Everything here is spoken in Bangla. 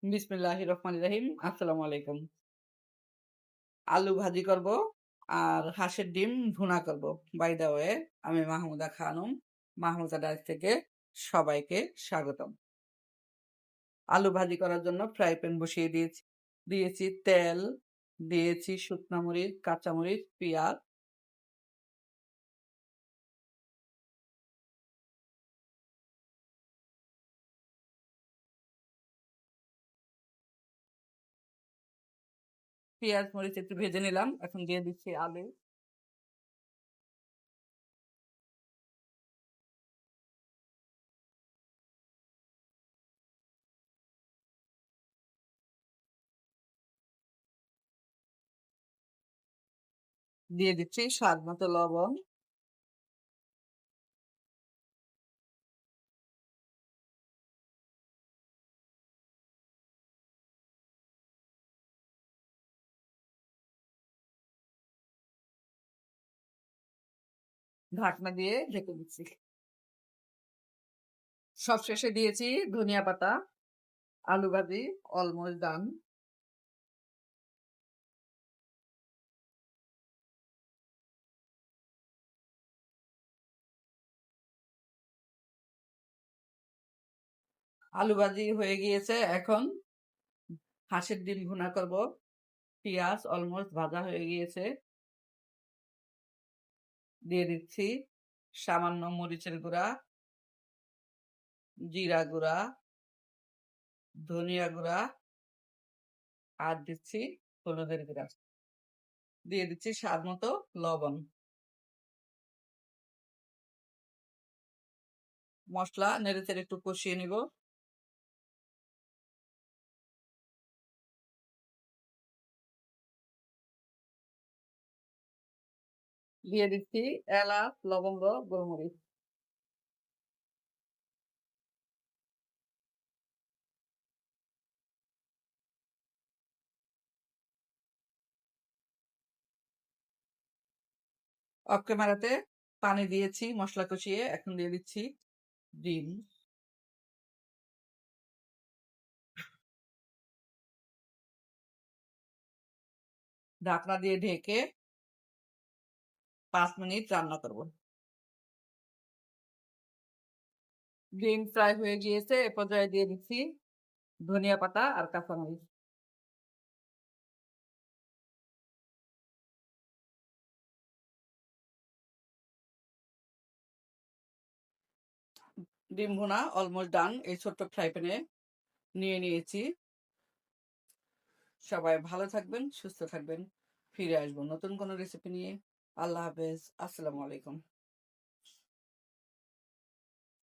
বিসমিল্লাহির রহমানির রহিম। আসসালামু আলাইকুম। আলু ভাজি করব আর হাঁসের ডিম ভুনা করব। বাই দ্য ওয়ে, আমি মাহমুদা খানম। মাহমুদা ডায়েট থেকে সবাইকে স্বাগতম। আলু ভাজি করার জন্য ফ্রাই প্যান বসিয়ে দিয়েছি তেল, দিয়েছি শুকনা মরিচ, কাঁচামরিচ, পেঁয়াজ। পেঁয়াজ মরিচ একটু ভেজে নিলাম। এখন দিয়ে দিচ্ছি আলু। দিয়ে দিচ্ছি স্বাদ মতো লবণ। ঢাকনা দিয়ে ঢেকে দিচ্ছি। সবশেষে দিয়েছি ধনিয়া পাতা। আলু ভাজি অলমোস্ট ডান। আলু ভাজি হয়ে গিয়েছে। এখন হাঁসের ডিম ভুনা করব। পেঁয়াজ অলমোস্ট ভাজা হয়ে গিয়েছে। দিয়ে দিচ্ছি সামান্য মরিচের গুঁড়া, জিরা গুঁড়া, ধনিয়া গুঁড়া, আর দিচ্ছি হলুদের গুঁড়া। দিয়ে দিচ্ছি স্বাদ মতো লবণ। মশলা নেড়েচেড়ে একটু কষিয়ে নিব। দিয়ে দিচ্ছি এলাচ, লবঙ্গ, গোলমরিচ। অফ ক্যামেরাতে পানি দিয়েছি মশলা কষিয়ে। এখন দিয়ে দিচ্ছি ডিম। ঢাকনা দিয়ে ঢেকে 5 মিনিট রান্না করব। ডিম ফ্রাই হয়ে গিয়েছে। এ পর্যায়ে দিয়ে দিচ্ছি ধনিয়া পাতা আর কাঁচামরিচ। ডিম ভুনা অলমোস্ট ডান। এই ছোট্ট ফ্রাই প্যানে নিয়ে নিয়েছি। সবাই ভালো থাকবেন, সুস্থ থাকবেন। ফিরে আসবো নতুন কোনো রেসিপি নিয়ে। আল্লাহ হাফেজ। আসসালামু আলাইকুম।